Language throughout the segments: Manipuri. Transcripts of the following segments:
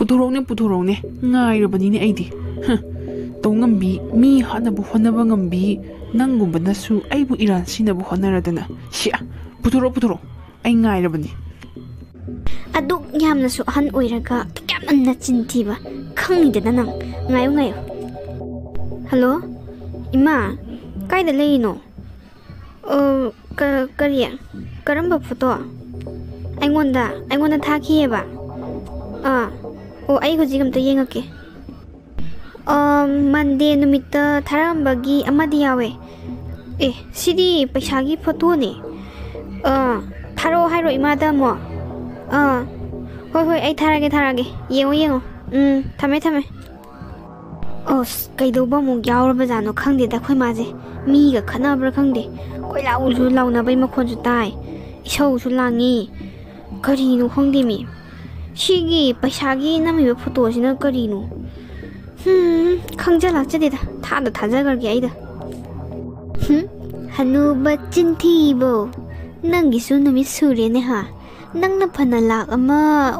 पुथोरौने ngairabani aidi tongambi mi hanabu honaba ngambi nangumbanasu aibu iran sinabu honaradana sia puthoro ai ngairabani aduk yamnasu han oiraga kyamanna chintiba khangidana nang ngayo hello ima kaida leino kariya karamba photo aingonda thakiyeba ai hojigam ta yengake Monday numita tharambagi amadi yawe sidi paisagi photo ni tharo hairo imada mo hoi ai tharage yengo thame kaidoba mu yawraba jano khangde da khoi maje mi ga khanabra khangde koi laulu launa bai makhon ju tai isau su langi kari nu khongde mi shigi paisagi nami be photo sina kari nu khangja lakcha de da thaja gargi ai da hanu bachin thibo nangi su numi sure ne ha nangna phana lak ama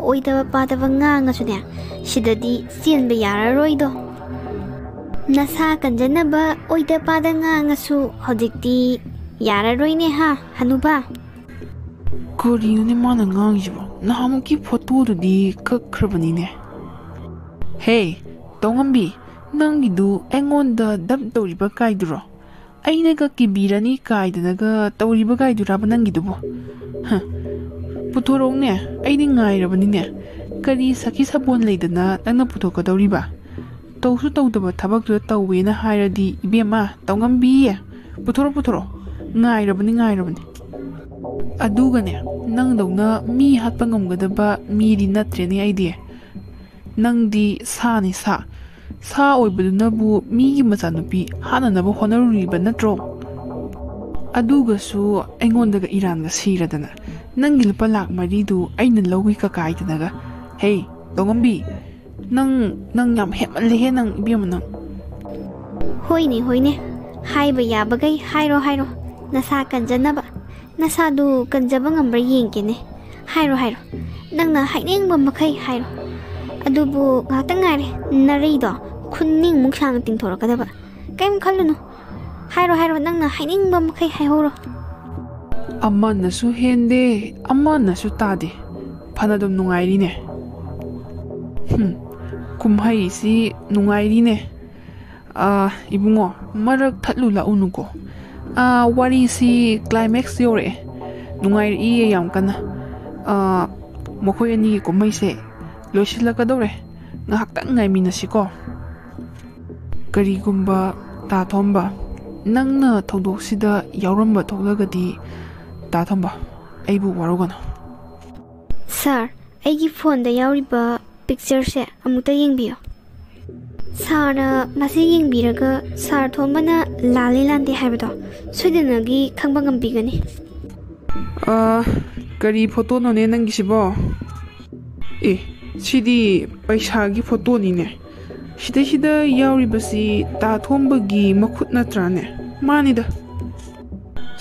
oida pada nganga su ne sidadi sienbe yararoi do nasa kanjana ba oida pada nganga su hojikti yararoi ne ha hanuba kori ne mana ngangiba nahamu ki photo du di kakhrabani ne hey tongambi nangidu engonda dab toriba kaiduro aina ga kibirani kaidana ga toriba kaidura ba nangidubo puthorong ne aini ngairabani ne kari saki sabon leidana nangna puthokadoriba tawsu tawdaba thabak du tawwe na hairadi ibema tongambi puthoro ngairabani aduga ne nangdawna mi hatpa ngamgadaba miri natreni aidi nangdi sani sa oibadunabu migi machanupi hananabu honaruriba natro adugasu aingondaga iranga siradana nangi lupa lak maridu aina lawi kakaidanaga hey tongambi nang yam hemanlehe nang ibiyam nang hoine haiba yabagai hairo nasa kanjanaba nasadu kanjaba ngambra yengkene hairo nangna hainengba makai hairo adubu ngatangare narido khunning muksang tingthorakadaba kaim khallunu hairo nangna hainengba makai haihoro amanasu hende amanasu tade phanadum nungairine kumhai si nungairine ibungo marak thatlu la unuko wari si climax yore nungairi yam kana mokhoi ani kumai se loisilakadore ngahaktang ngaiminasiko karigumba tathomba nangna thongdoksida yauramba thoglagadi tathomba aibu warogana sir aigi phone da yauriba picture se amuta yengbiyo sara masi yengbiraga sar thombana lande haibado soidanagi khangba ngambigani kari photo no ne nangisibo sidi paisagi photo ni ne sida yauribasi tathomba-gi makhut natrane manida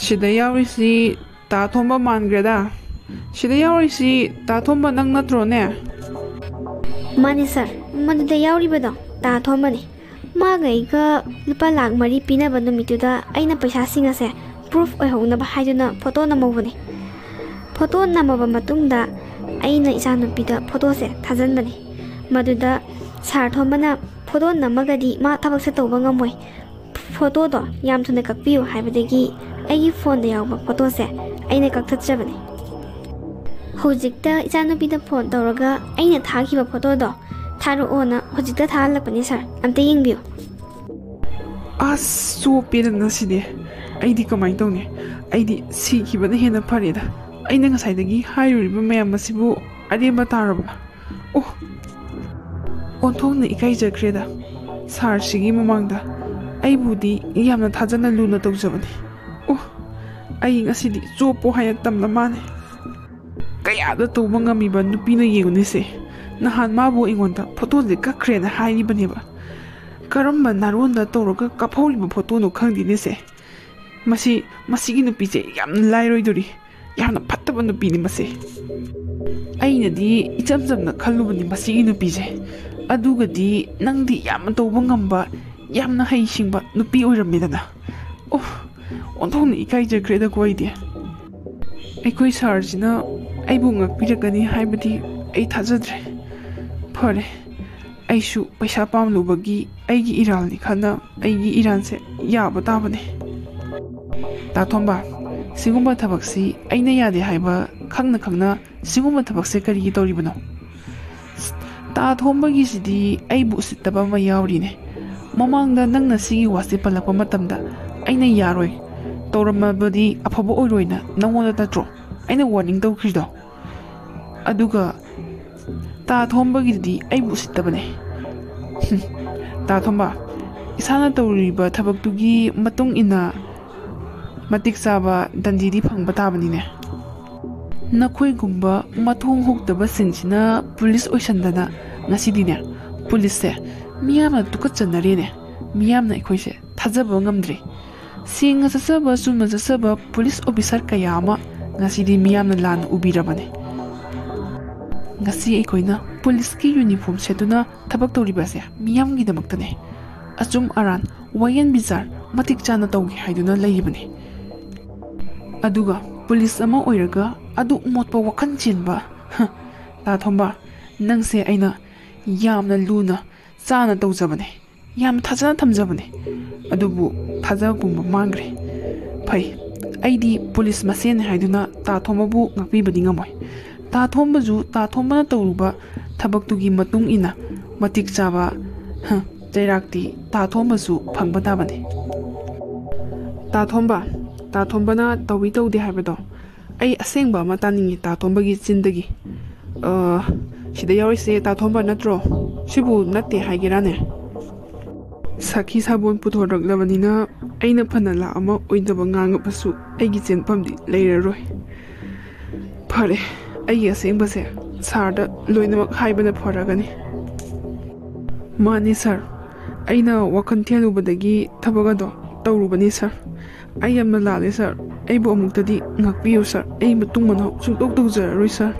sida yaurisi tathomba mangreda sida yaurisi tathomba nang natro ne mani sir manuda yauribado tathomba ni magaiga lupa lak mari pinaba numituda aina paisa singa se proof oi hona ba haiduna photo namobani photo namaba matungda aina isanupida photo se thajanbani maduda sar thombana photo namagadi ma thabak se tawba ngamoi photo do yam thuna kakpiu haibadagi aigi phone da yawba photo se aina kakthatjabani hojikta isanupida phone tawraga aina thakiba photo do tharu ona hojikta thalakpani sir amte yengbiu so pena side aidi kamai tawne aidi sikibana hena phareda aina ngasaidagi hairuriba mayam masibu areba taraba onthongna ikaijakreda sarshigi mamangda aibudi yamna thajana luna tawjabani ai ngasidi chopo haya tamna mane kayada tawba ngamiba nupina yegunise nahan mabu ingonda photo le kakrena hairibaneba karamba naronda tawraga kapholiba photo no khangdinese masigi nupise yamna lairoidori yamna phattaba nupini mase ꯑꯩꯅꯗꯤ ꯏꯆꯝ ꯆꯝꯅ ꯈꯜꯂꯨꯕꯅꯤ ꯃꯁꯤꯒꯤ ꯅꯨꯄꯤꯁꯦ, ꯑꯗꯨꯒꯗꯤ ꯅꯪꯗꯤ ꯌꯥꯝꯅ ꯇꯧꯕ ꯉꯝꯕ, ꯌꯥꯝꯅ ꯍꯩꯁꯤꯡꯕ ꯅꯨꯄꯤ ꯑꯣꯏꯔꯝꯃꯦꯗꯅ. ꯑꯣ, ꯑꯣꯟꯊꯣꯛꯅ ꯏꯀꯥꯏꯖꯈ꯭ꯔꯦꯗꯀꯣ ꯑꯩꯗꯤ. ꯑꯩꯈꯣꯏ ꯁꯥꯔꯁꯤꯅ ꯑꯩꯕꯨ ꯉꯥꯛꯄꯤꯔꯛꯀꯅꯤ ꯍꯥꯏꯕꯗꯤ ꯑꯩ ꯊꯥꯖꯗ꯭ꯔꯦ. ꯐꯔꯦ, ꯑꯩꯁꯨ ꯄꯩꯁꯥ ꯄꯥꯝꯂꯨꯕꯒꯤ ꯑꯩꯒꯤ ꯏꯔꯥꯜꯅꯤ ꯈꯟꯅ ꯑꯩꯒꯤ ꯏꯔꯥꯟꯁꯦ ꯌꯥꯕ ꯇꯥꯕꯅꯤ. ꯇꯥ ꯊꯣꯝꯕ, ꯁꯤꯒꯨꯝꯕ ꯊꯕꯛꯁꯤ ꯑꯩꯅ ꯌꯥꯗꯦ ꯍꯥꯏꯕ ꯈꯪꯅ ꯈꯪꯅ ꯁꯤꯒꯨꯝꯕ ꯊꯕꯛꯁꯦ ꯀꯔꯤꯒꯤ ꯇꯧꯔꯤꯕꯅꯣ? ꯇꯥ ꯊꯣꯝꯕꯒꯤꯁꯤꯗꯤ ꯑꯩꯕꯨ ꯎꯁꯤꯠꯇꯕ ꯑꯃ ꯌꯥꯎꯔꯤꯅꯦ. ꯃꯃꯥꯡꯗ ꯅꯪꯅ ꯁꯤꯒꯤ ꯋꯥꯁꯦ ꯄꯜꯂꯛꯄ ꯃꯇꯝꯗ ꯑꯩꯅ ꯌꯥꯔꯣꯏ, ꯇꯧꯔꯝꯃꯕꯗꯤ ꯑꯐꯕ ꯑꯣꯏꯔꯣꯏꯅ ꯅꯪꯉꯣꯟꯗ ꯅꯠꯇ꯭ꯔꯣ ꯑꯩꯅ ꯋꯥꯔꯅꯤꯡ ꯇꯧꯈ꯭ꯔꯤꯗꯣ? ꯑꯗꯨꯒ ꯇꯥ ꯊꯣꯝꯕꯒꯤꯗꯤ ꯑꯩꯕꯨ ꯎꯁꯤꯠꯇꯕꯅꯦ. ꯇꯥ ꯊꯣꯝꯕ, ꯏꯁꯥꯅ ꯇꯧꯔꯤꯕ ꯊꯕꯛꯇꯨꯒꯤ ꯃꯇꯨꯡ ꯏꯟꯅ ꯃꯇꯤꯛ ꯆꯥꯕ ꯗꯟꯗꯤꯗꯤ ꯐꯪꯕ ꯇꯥꯕꯅꯤꯅꯦ. ꯅꯈꯣꯏꯒꯨꯝꯕ ꯃꯊꯣꯡ ꯍꯨꯛꯇꯕꯁꯤꯡꯁꯤꯅ ꯄꯨꯂꯤꯁ ꯑꯣꯏꯁꯟꯗꯅ ꯉꯁꯤꯗꯤꯅꯦ ꯄꯨꯂꯤꯁꯁꯦ ꯃꯤꯌꯥꯝꯅ ꯇꯨꯀꯠꯆꯅꯔꯦꯅꯦ. ꯃꯤꯌꯥꯝꯅ ꯑꯩꯈꯣꯏꯁꯦ ꯊꯥꯖꯕ ꯉꯝꯗ꯭ꯔꯦ. ꯁꯦꯡꯅ ꯆꯠꯆꯕ ꯆꯨꯝꯅ ꯆꯠꯆꯕ ꯄꯨꯂꯤꯁ ꯑꯣꯐꯤꯁꯥꯔ ꯀꯌꯥ ꯑꯃ ꯉꯁꯤꯗꯤ ꯃꯤꯌꯥꯝꯅ ꯂꯥꯟꯅ ꯎꯕꯤꯔꯕꯅꯦ. ꯉꯁꯤ ꯑꯩꯈꯣꯏꯅ ꯄꯨꯂꯤꯁꯀꯤ ꯌꯨꯅꯤꯐꯣꯔꯝ ꯁꯦꯠꯇꯨꯅ ꯊꯕꯛ ꯇꯧꯔꯤꯕꯁꯦ ꯃꯤꯌꯥꯝꯒꯤꯗꯃꯛꯇꯅꯦ. ꯑꯆꯨꯝ ꯑꯔꯥꯟ ꯋꯥꯌꯦꯜ ꯕꯤꯆꯥꯔ ꯃꯇꯤꯛ ꯆꯥꯅ ꯇꯧꯒꯦ ꯍꯥꯏꯗꯨꯅ ꯂꯩꯔꯤꯕꯅꯤ. ꯑꯗꯨꯒ ꯄꯨꯂꯤꯁ ꯑꯃ ꯑꯣꯏꯔꯒ ꯑꯗꯨꯛ ꯃꯣꯠꯄ ꯋꯥꯈꯜ ꯆꯦꯟꯕ, ꯇꯥ ꯊꯣꯝꯕ, ꯅꯪꯁꯦ ꯑꯩꯅ ꯌꯥꯝꯅ ꯂꯨꯅ ꯆꯥꯅ ꯇꯧꯖꯕꯅꯦ, ꯌꯥꯝꯅ ꯊꯥꯖꯅ ꯊꯝꯖꯕꯅꯦ. ꯑꯗꯨꯕꯨ ꯊꯥꯖꯕ ꯄꯨꯝꯕ ꯃꯥꯡꯈ꯭ꯔꯦ. ꯐꯩ, ꯑꯩꯗꯤ ꯄꯨꯂꯤꯁ ꯃꯁꯦꯟꯅꯤ ꯍꯥꯏꯗꯨꯅ ꯇꯥ ꯊꯣꯝꯕꯕꯨ ꯉꯥꯛꯄꯤꯕꯗꯤ ꯉꯝꯃꯣꯏ. ꯇꯥ ꯊꯣꯝꯕꯁꯨ ꯇꯥ ꯊꯣꯝꯕꯅ ꯇꯧꯔꯨꯕ ꯊꯕꯛꯇꯨꯒꯤ ꯃꯇꯨꯡ ꯏꯟꯅ ꯃꯇꯤꯛ ꯆꯥꯕ ꯆꯩꯔꯥꯛꯇꯤ ꯇꯥ ꯊꯣꯝꯕꯁꯨ ꯐꯪꯕ ꯇꯥꯕꯅꯤ. ꯇꯥ ꯊꯣꯝꯕ, ꯇꯥ ꯊꯣꯝꯕꯅ ꯇꯧꯋꯤ ꯇꯧꯗꯦ ꯍꯥꯏꯕꯗꯣ ꯑꯩ ꯑꯁꯦꯡꯕ ꯑꯃ ꯇꯥꯅꯤꯡꯉꯤ ꯇꯥ ꯊꯣꯝꯕꯒꯤ ꯆꯤꯟꯗꯒꯤ. ꯁꯤꯗ ꯌꯥꯎꯔꯤꯁꯦ ꯇꯥ ꯊꯣꯝꯕ ꯅꯠꯇ꯭ꯔꯣ? ꯁꯤꯕꯨ ꯅꯠꯇꯦ ꯍꯥꯏꯒꯦꯔꯥꯅꯦ? ꯁꯈꯤ ꯁꯥꯕꯣꯟ ꯄꯨꯊꯣꯔꯛꯂꯕꯅꯤꯅ ꯑꯩꯅ ꯐꯅ ꯂꯥꯛ ꯑꯃ ꯑꯣꯏꯗꯕ ꯉꯥꯡꯉꯕꯁꯨ ꯑꯩꯒꯤ ꯆꯦꯟꯐꯝꯗꯤ ꯂꯩꯔꯔꯣꯏ. ꯐꯔꯦ, ꯑꯩꯒꯤ ꯑꯁꯦꯡꯕꯁꯦ ꯁꯥꯔꯗ ꯂꯣꯏꯅꯃꯛ ꯍꯥꯏꯕꯅ ꯐꯔꯒꯅꯤ. ꯃꯥꯅꯤ ꯁꯥꯔ, ꯑꯩꯅ ꯋꯥꯈꯜ ꯊꯦꯜꯂꯨꯕꯗꯒꯤ ꯊꯕꯛ ꯑꯗꯣ ꯇꯧꯔꯨꯕꯅꯤ ꯁꯥꯔ. ꯑꯩ ꯌꯥꯝꯅ ꯂꯥꯜꯂꯦ ꯁꯥꯔ. ꯑꯩꯕꯨ ꯑꯃꯨꯛꯇꯗꯤ ꯉꯥꯛꯄꯤꯌꯨ ꯁꯥꯔ. ꯑꯩ ꯃꯇꯨꯡ ꯃꯅꯥꯎ ꯁꯨꯡꯇꯧ ꯇꯧꯖꯔꯔꯣꯏ ꯁꯥꯔ.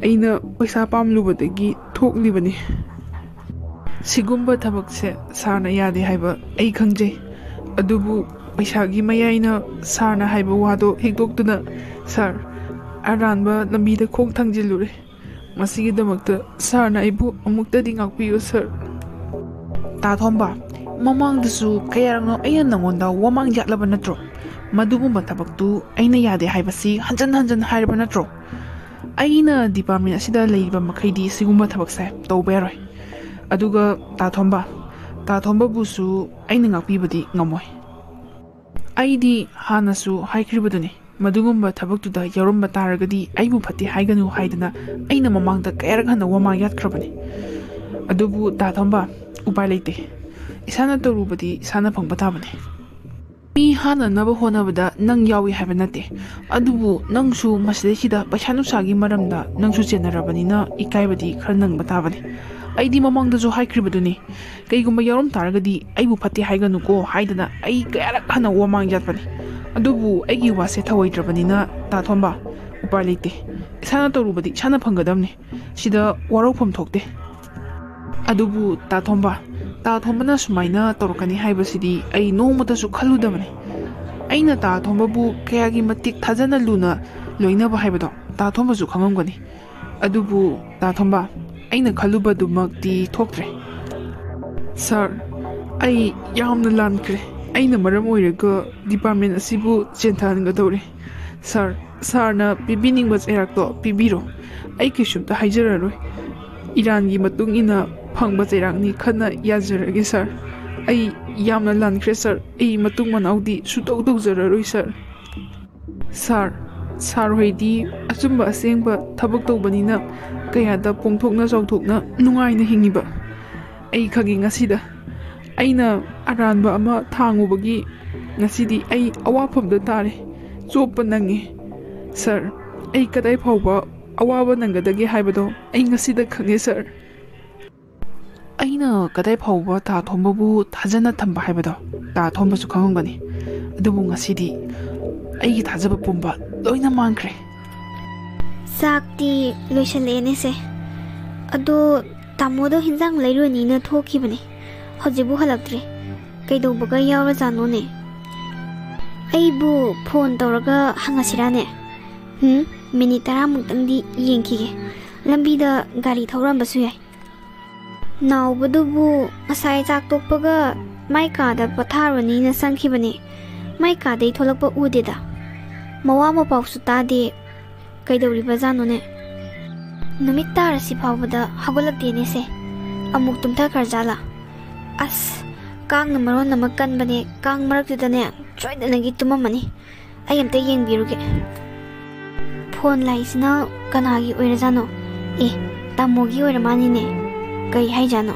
ꯑꯩꯅ ꯄꯩꯁꯥ ꯄꯥꯝꯂꯨꯕꯗꯒꯤ ꯊꯣꯛꯂꯤꯕꯅꯤ. ꯁꯤꯒꯨꯝꯕ ꯊꯕꯛꯁꯦ ꯁꯥꯔꯅ ꯌꯥꯗꯦ ꯍꯥꯏꯕ ꯑꯩ ꯈꯪꯖꯩ. ꯑꯗꯨꯕꯨ ꯄꯩꯁꯥꯒꯤ ꯃꯌꯥꯏꯅ ꯁꯥꯔꯅ ꯍꯥꯏꯕ ꯋꯥꯗꯣ ꯍꯤꯛꯇꯣꯛꯇꯨꯅ ꯁꯥꯔ ꯑꯔꯥꯟꯕ ꯂꯝꯕꯤꯗ ꯈꯣꯡ ꯊꯥꯡꯖꯤꯜꯂꯨꯔꯦ. ꯃꯁꯤꯒꯤꯗꯃꯛꯇ ꯁꯥꯔꯅ ꯑꯩꯕꯨ ꯑꯃꯨꯛꯇꯗꯤ ꯉꯥꯛꯄꯤꯌꯨ ꯁꯥꯔ. ꯇꯥ ꯊꯣꯝꯕ, ꯃꯃꯥꯡꯗꯁꯨ ꯀꯌꯥꯔꯛꯅꯣ ꯑꯩꯅ ꯅꯪꯉꯣꯟꯗ ꯋꯥꯃꯥꯡ ꯌꯥꯠꯂꯕ ꯅꯠꯇ꯭ꯔꯣ? ꯃꯗꯨꯒꯨꯝꯕ ꯊꯕꯛꯇꯨ ꯑꯩꯅ ꯌꯥꯗꯦ ꯍꯥꯏꯕꯁꯤ ꯍꯟꯖꯟ ꯍꯟꯖꯟ ꯍꯥꯏꯔꯕ ꯅꯠꯇ꯭रो? ꯑꯩꯅ ꯗꯤꯄꯥꯔꯠꯃꯦꯟ ꯑꯁꯤꯗ ꯂꯩꯔꯤꯕ ꯃꯈꯩꯗꯤ ꯁꯤꯒꯨꯝꯕ ꯊꯕꯛꯁꯦ ꯇꯧꯕ ꯌꯥꯔꯣꯏ. ꯑꯗꯨꯒ ꯇꯥ ꯊꯣꯝꯕꯕꯨꯁꯨ ꯑꯩꯅ ꯉꯥꯛꯄꯤꯕꯗꯤ ꯉꯝꯃꯣꯏ. ꯑꯩꯗꯤ ꯍꯥꯟꯅꯁꯨ ꯍꯥꯏꯈ꯭ꯔꯤꯕꯗꯨꯅꯤ, ꯃꯗꯨꯒꯨꯝꯕ ꯊꯕꯛꯇꯨꯗ ꯌꯥꯎꯔꯝꯕ ꯇꯥꯔꯒꯗꯤ ꯑꯩꯕꯨ ꯐꯠꯇꯦ ꯍꯥꯏꯒꯅꯨ ꯍꯥꯏꯗꯅ ꯑꯩꯅ ꯃꯃꯥꯡꯗ ꯀꯌꯥꯔꯛ ꯍꯟꯅ ꯋꯥꯃꯥꯡ ꯌꯥꯠꯈ꯭ꯔꯕꯅꯤ. ꯑꯗꯨꯕꯨ ꯇꯥ ꯊꯣꯝꯕ, ꯎꯄꯥꯏ ꯂꯩꯇꯦ. ꯏꯁꯥꯅ ꯇꯧꯔꯨꯕꯗꯤ ꯏꯁꯥꯅ ꯐꯪꯕ ꯇꯥꯕꯅꯤ. ꯃꯤ ꯍꯥꯟꯅꯅꯕ ꯍꯣꯠꯅꯕꯗ ꯅꯪ ꯌꯥꯎꯏ ꯍꯥꯏꯕ ꯅꯠꯇꯦ. ꯑꯗꯨꯕꯨ ꯅꯪꯁꯨ ꯃꯁꯤꯗꯩꯁꯤꯗ ꯄꯩꯁా ꯅꯨꯡꯁꯥꯒꯤ ꯃꯔꯝꯗ ꯅꯪꯁꯨ ꯆꯦꯟꯅꯔꯕꯅꯤꯅ ꯏꯀꯥꯏꯕꯗꯤ ꯈꯔ ꯅꯪꯕ ꯇꯥꯕꯅꯤ. ꯑꯩꯗꯤ ꯃꯃꯥꯡꯗꯁꯨ ꯍꯥꯏꯈ꯭ꯔꯤꯕꯗꯨꯅꯤ, ꯀꯩꯒꯨꯝꯕ ꯌꯥꯎꯔꯝ ꯇꯥꯔꯒꯗꯤ ꯑꯩꯕꯨ ꯐꯠꯇꯦ ꯍꯥꯏꯒꯅꯨꯀꯣ ꯍꯥꯏꯗꯅ ꯑꯩ ꯀꯌꯥꯔꯛ ꯍꯟꯅ ꯋꯥꯃꯥꯡ ꯌꯥꯠꯄꯅꯤ. ꯑꯗꯨꯕꯨ ꯑꯩꯒꯤ ꯋꯥꯁꯦ ꯊꯧꯑꯣꯏꯗ꯭ꯔꯕꯅꯤꯅ ꯇꯥ ꯊꯣꯝꯕ, ꯎꯄꯥꯏ ꯂꯩꯇꯦ. ꯏꯁꯥꯅ ꯇꯧꯔꯨꯕꯗꯤ ꯏꯁꯥꯅ ꯐꯪꯒꯗꯕꯅꯤ. ꯁꯤꯗ ꯋꯥꯔꯧꯐꯝ ꯊꯣꯛꯇꯦ. ꯑꯗꯨꯕꯨ ꯇꯥ ꯊꯣꯝꯕꯅ ꯁꯨꯃꯥꯏꯅ ꯇꯧꯔꯛꯀꯅꯤ ꯍꯥꯏꯕꯁꯤꯗꯤ ꯑꯩ ꯅꯣꯡꯃꯇꯁꯨ ꯈꯜꯂꯨꯗꯕꯅꯤ. ꯑꯩꯅ ꯇꯥ ꯊꯣꯝꯕꯕꯨ ꯀꯌꯥꯒꯤ මꯇꯤꯛ ꯊꯥꯖꯅ ꯂꯨꯅ ꯂꯣꯏꯅꯕ ꯍꯥꯏꯕꯗꯣ ꯇꯥ ꯊꯣꯝꯕꯁꯨ ꯈꯪꯉꯝꯒꯅꯤ. ꯑꯗꯨꯕꯨ ꯇꯥ ꯊꯣꯝꯕ, ꯑꯩꯅ ꯈꯜꯂꯨꯕꯗꯨꯃꯛꯇꯤ ꯊꯣꯛꯇ꯭ꯔꯦ. ꯁꯥꯔ, ꯑꯩ ꯌꯥꯝꯅ ꯂꯥꯟꯈ꯭ꯔꯦ. ꯑꯩꯅ ꯃꯔꯝ ꯑꯣꯏꯔꯒ ꯗꯤꯄꯥꯔꯠꯃꯦꯟ ꯑꯁꯤꯕꯨ ꯆꯦꯟꯊꯍꯟꯒꯗꯧꯔꯦ. ꯁꯥꯔꯅ ꯄꯤꯕꯤꯅꯤꯡꯕ ꯆꯩꯔꯥꯛꯇꯣ ꯄꯤꯕꯤꯔꯣ. ꯑꯩ ꯀꯩꯁꯨꯝꯇ ꯍꯥꯏꯖꯔꯔꯣই. ꯏꯔꯥꯟꯒꯤ ꯃꯇꯨꯡ ꯏꯟꯅ ꯐꯪꯕ ꯆꯩꯔꯥꯛꯅꯤ ꯈꯟꯅ ꯌꯥꯖꯔꯒꯦ ꯁꯥꯔ. ꯑꯩ ꯌꯥꯝꯅ ꯂꯥꯟꯈ꯭ꯔꯦ ꯁꯥꯔ. ꯑꯩ ꯃꯇꯨꯡ ꯃꯅꯥꯎꯗꯤ ꯁꯨꯡꯇꯧ ꯇꯧꯖꯔꯔꯣꯏ ꯁꯥꯔ. ꯁꯥꯔ ꯍꯣꯏꯗꯤ ꯑꯆꯨꯝꯕ ꯑꯁꯦꯡꯕ ꯊꯕꯛ ꯇꯧꯕꯅꯤꯅ ꯀꯌꯥꯗ ꯄꯣꯡꯊꯣꯛꯅ ꯆꯥꯎꯊꯣꯛꯅ ꯅꯨꯡꯉꯥꯏꯅ ꯍꯤꯡꯉꯤꯕ. ꯑꯩ ꯈꯪꯉꯤ ꯉꯁꯤꯗ ꯑꯩꯅ ꯑꯔꯥꯟꯕ ꯑꯃ ꯊꯥꯡꯉꯨꯕꯒꯤ ꯉꯁꯤꯗꯤ ꯑꯩ ꯑꯋꯥꯐꯝꯗ ꯇꯥꯔꯦ, ꯆꯣꯞꯄ ꯅꯪꯉꯤ. ꯁꯥꯔ, ꯑꯩ ꯀꯗꯥꯏ ꯐꯥꯎꯕ ꯑꯋꯥꯕ ꯅꯪꯒꯗꯒꯦ ꯍꯥꯏꯕꯗೋ ꯑꯩ ꯉꯁꯤꯗ ꯈꯪꯉꯦ ꯁꯥꯔ. ꯑꯩꯅ ꯀꯗꯥꯏ ꯐꯥꯎꯕ ꯇꯥ ꯊꯣꯝꯕꯕꯨ ꯊꯥꯖꯅ ꯊꯝꯕ ꯍꯥꯏꯕꯗꯣ ꯇꯥ ꯊꯣꯝꯕꯁꯨ ꯈꯪꯉꯝꯒꯅꯤ. ꯑꯗꯨꯕꯨ ꯉꯁꯤꯗꯤ ꯑꯩꯒꯤ ꯊꯥꯖꯕ ꯄꯨꯝꯕ ꯂꯣꯏꯅ ꯃꯥꯡꯈ꯭ꯔꯦ. ꯆꯥꯛꯇꯤ ꯂꯣꯏꯁꯜꯂꯛꯑꯦꯅꯦ ꯁꯦ ꯑꯗꯣ ꯇꯥꯃꯣꯗꯣ ꯍꯤꯟꯖꯥꯡ ꯂꯩꯔꯨꯅꯤꯅ ꯊꯣꯛꯈꯤꯕꯅꯦ ꯍꯧꯖꯤꯛꯕꯨ ꯍꯜꯂꯛꯇ꯭ꯔꯤ ꯀꯩꯗꯧꯕꯒ ꯌꯥꯎꯔꯖꯥꯠꯅꯣꯅꯦ ꯑꯩꯕꯨ ꯐꯣꯟ ꯇꯧꯔꯒ ꯍꯪꯉꯁꯤꯔꯥꯅꯦ ꯃꯤꯅꯤꯠ 10ꯃꯨꯛꯇꯪꯗꯤ ꯌꯦꯡꯈꯤꯒꯦ ꯂꯝꯕꯤꯗ ꯒꯥꯔꯤ ꯊꯧꯔꯝꯕꯁꯨ ꯌꯥꯏ ꯅꯥꯎꯕꯗꯨꯕꯨ ꯉꯁꯥꯏ ꯆꯥꯛ ꯇꯣꯛꯄꯒ ꯃꯥꯏ ꯀꯥꯗ ꯄꯣꯊꯥꯔꯨꯅꯤꯅ ꯆꯪꯈꯤꯕꯅꯦ ꯃꯥꯏ ꯀꯥꯗꯩ ꯊꯣꯛꯂꯛꯄ ꯎꯗꯦꯗ ꯃꯋꯥ ꯃꯄꯥꯎꯁꯨ ꯇꯥꯗꯦ ꯀꯩꯗꯧꯔꯤꯕꯖꯥꯠꯅꯣꯅꯦ ꯅꯨꯃꯤꯠ ꯇꯥꯔꯁꯤ ꯐꯥꯎꯕꯗ ꯍꯧꯒꯠꯂꯛꯇꯦꯅꯦ ꯁꯦ ꯑꯃꯨꯛ ꯇꯨꯝꯊꯈ꯭ꯔꯖꯥꯠꯂꯥ ꯑꯁ ꯀꯥꯡꯅ ꯃꯔꯣꯟ ꯑꯃ ꯀꯟꯕꯅꯦ ꯀꯥꯡ ꯃꯔꯛꯇꯨꯗꯅꯦ ꯁꯣꯏꯗꯅꯒꯤ ꯇꯨꯝꯃꯝꯃꯅꯤ ꯑꯩ ꯑꯝꯇ ꯌꯦꯡꯕꯤꯔꯨꯒꯦ ꯐꯣꯟ ꯂꯥꯛꯏꯁꯤꯅ ꯀꯅꯥꯒꯤ ꯑꯣꯏꯔꯖꯥꯠꯅꯣ ꯇꯥꯃꯣꯒꯤ ꯑꯣꯏꯔ ꯃꯥꯅꯤꯅꯦ ꯀꯩ ꯍꯥꯏꯖꯥꯠꯅꯣ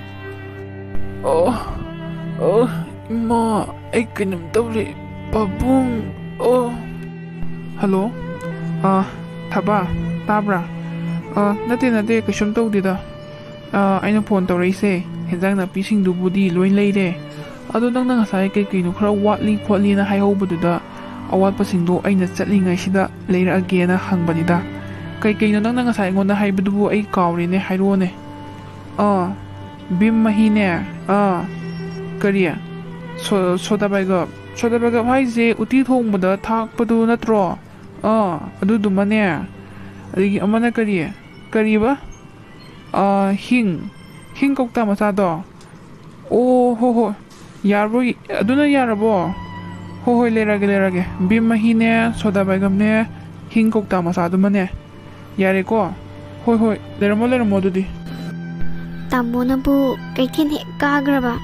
ꯏꯃꯥ ꯑꯩ ꯀꯩꯅꯣꯝ ꯇꯧꯔꯦ ꯄꯥꯕꯨꯡ ꯍꯜꯂꯣ ꯊꯕꯥ ꯇꯥꯕ꯭ꯔꯥ ꯅꯠꯇꯦ ꯀꯩꯁꯨꯝ ꯇꯧꯗꯦꯗ ꯑꯩꯅ ꯐꯣꯟ ꯇꯧꯔꯛꯏꯁꯦ ꯍꯦꯟꯖꯥꯡ ꯅꯥꯄꯤꯁꯤꯡꯗꯨꯕꯨꯗꯤ ꯂꯣꯏ ꯂꯩꯔꯦ ꯑꯗꯣ ꯅꯪꯅ ꯉꯁꯥꯏ ꯀꯩꯅꯣ ꯈꯔ ꯋꯥꯠꯂꯤ ꯈꯣꯠꯂꯤꯅ ꯍꯥꯏꯍꯧꯕꯗꯨꯗ ꯑꯋꯥꯠꯄꯁꯤꯡꯗꯣ ꯑꯩꯅ ꯆꯠꯂꯤꯉꯩꯁꯤꯗ ꯂꯩꯔꯛꯑꯒꯦꯅ ꯍꯪꯕꯅꯤꯗ ꯀꯩꯅꯣ ꯅꯪꯅ ꯉꯁꯥꯏ ꯑꯩꯉꯣꯟꯗ ꯍꯥꯏꯕꯗꯨꯕꯨ ꯑꯩ ꯀꯥꯎꯔꯦꯅꯦ ꯍꯥꯏꯔꯛꯑꯣꯅꯦ ꯚꯤꯝ ꯃꯍꯤꯅꯦ ꯀꯔꯤ ꯁꯣꯗꯥꯕꯥꯏꯒꯞ ꯍꯥꯏꯁꯦ ꯎꯇꯤ ꯊꯣꯡꯕꯗ ꯊꯥꯛꯄꯗꯨ ꯅꯠꯇ꯭ꯔꯣ ꯑꯗꯨꯗꯨꯃꯅꯦ ꯑꯗꯒꯤ ꯑꯃꯅ ꯀꯔꯤꯕ ꯍꯤꯡ ꯀꯧꯇꯥ ꯃꯆꯥꯗꯣ ꯍꯣꯏ ꯌꯥꯔꯕꯣ ꯑꯗꯨꯅ ꯌꯥꯔꯕꯣ ꯍꯣꯏ ꯂꯩꯔꯒꯦ ꯚꯤꯝ ꯃꯍꯤꯅꯦ ꯁꯣꯗꯥꯕꯥꯏꯒꯞꯅꯦ ꯍꯤꯡ ꯀꯧꯇꯥ ꯃꯆꯥꯗꯨꯃꯅꯦ ꯌꯥꯔꯦꯀꯣ ꯍꯣꯏ ꯂꯩꯔꯝꯃꯣ ꯑꯗꯨꯗꯤ ꯇꯥꯃꯣꯅꯕꯨ ꯀꯩꯊꯦꯜ ꯍꯦꯛ ꯀꯥꯈ꯭ꯔꯕ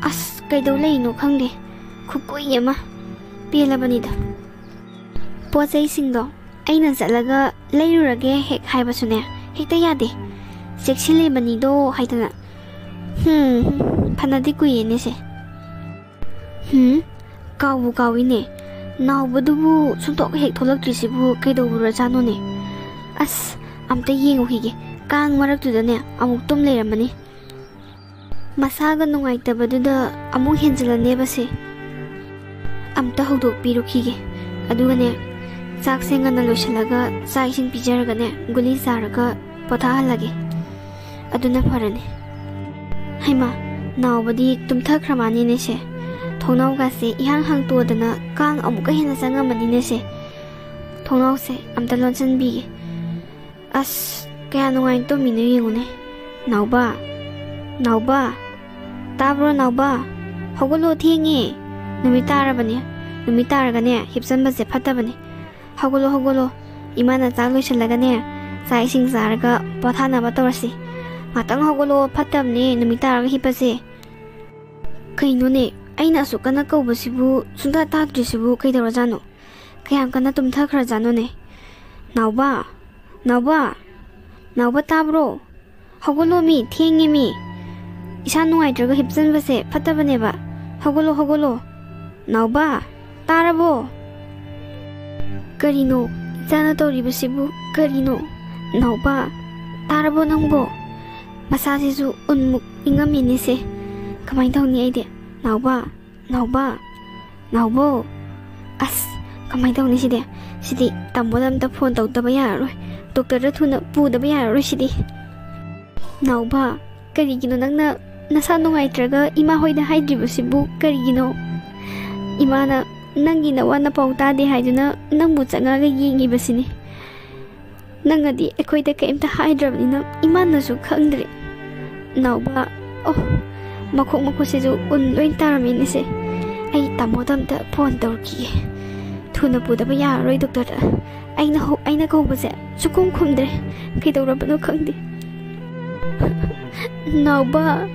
ꯑꯁ ꯀꯩꯗꯧ ꯂꯩꯅꯣ ꯈꯪꯗꯦ ꯈꯨꯀꯨꯏ ꯑꯃ ꯄꯦꯜꯂꯕꯅꯤꯗ ꯄꯣꯠ ꯆꯩꯁꯤꯡꯗꯣ ꯑꯩꯅ ꯆꯠꯂꯒ ꯂꯩꯔꯨꯔꯒꯦ ꯍꯦꯛ ꯍꯥꯏꯕꯁꯨꯅꯦ ꯍꯦꯛꯇ ꯌꯥꯗꯦ ꯆꯦꯛꯁꯤꯜꯂꯤꯕꯅꯤꯗꯣ ꯍꯥꯏꯗꯅ ꯐꯅꯗꯤ ꯀꯨꯏꯌꯦꯅꯦꯁꯦ ꯀꯥꯎꯕꯨ ꯀꯥꯎꯏꯅꯦ ꯅꯥꯎꯕꯗꯨꯕꯨ ꯁꯨꯡꯊꯣꯛ ꯍꯦꯛ ꯊꯣꯛꯂꯛꯇ꯭ꯔꯤꯁꯤꯕꯨ ꯀꯩꯗꯧꯔꯖꯥꯠꯅꯣꯅꯦ ꯑꯁ ꯑꯝꯇ ꯌꯦꯡꯉꯨꯈꯤꯒꯦ ꯀꯥꯡ ꯃꯔꯛꯇꯨꯗꯅꯦ ꯑꯃꯨꯛ ꯇꯨꯝ ꯂꯩꯔꯝꯃꯅꯤ ꯃꯁꯥꯒ ꯅꯨꯡꯉꯥꯏꯇꯕꯗꯨꯗ ꯑꯃꯨꯛ ꯍꯦꯟꯖꯤꯜꯂꯅꯦꯕꯁꯦ ꯑꯝꯇ ꯍꯧꯗꯣꯛꯄꯤꯔꯨꯈꯤꯒꯦ ꯑꯗꯨꯒꯅꯦ ꯆꯥꯛꯁꯦ ꯉꯟꯅ ꯂꯣꯏꯁꯤꯜꯂꯒ ꯆꯥꯛ ꯏꯁꯤꯡ ꯄꯤꯖꯔꯒꯅꯦ ꯒꯨꯂꯤ ꯆꯥꯔꯒ ꯄꯣꯊꯥꯍꯜꯂꯒꯦ ꯑꯗꯨꯅ ꯐꯔꯅꯤ ꯍꯩꯃꯥ ꯅꯥꯎꯕꯗꯤ ꯇꯨꯝꯊꯈ꯭ꯔ ꯃꯥꯅꯤꯅꯦꯁꯦ ꯊꯣꯡꯅꯥꯎꯒꯥꯁꯦ ꯏꯍꯥꯡ ꯍꯥꯡꯇꯣꯛꯑꯗꯅ ꯀꯥꯡ ꯑꯃꯨꯛꯀ ꯍꯦꯟꯅ ꯆꯪꯉꯝꯃꯅꯤꯅꯦꯁꯦ ꯊꯣꯡꯅꯥꯎꯁꯦ ꯑꯝꯇ ꯂꯣꯟꯁꯤꯟꯕꯤꯒꯦ ꯑꯁ kaya nungayin to minuyune. Nauba, nauba, tabro nauba, hogolo tingi. Numitara bani, numitara gane, hipsan base pata bani. Hogolo, imana talo shalagane, sai sing zaraga, patana batorsi. Matang hogolo patamni, numitara hipase. Kainune, aina sukana kaubasibu, sunda tadrisibu kaidarajano. Kaya kana tumthakra janone. Nauba, nauba tabro. Hogolo mi, tingi mi. Isa nungayitraga hipsan base patabane ba. Hogolo. Nauba, tarabo. Karino, jana toribasibu, karino. Nauba, tarabo nangbo. Masasisu unmuk ingaminise. Kamay daw ni Aide. Naubo. As, kamay daw ni Sidi. Sidi, tambo dam ta phone daw taba yaro. Doktor da thuna pu da yaro Sidi. Nauba, karigino nang na nasa nungaytraga ima hoy da haidribasibu, karigino. Imana nang ginawa na pautade haiduna nang butsanga yingibasini. Nangadi akoy da kaimta haidrabni na imana su khangdre. Nauba, oh, makok sizu unloy taraminise. Ay tamodam da phone dorki. Thuna puda ba yaroy doktor. Ay na ko ba sa sukum kumdre. Kay daw rabano khangdi. Nauba.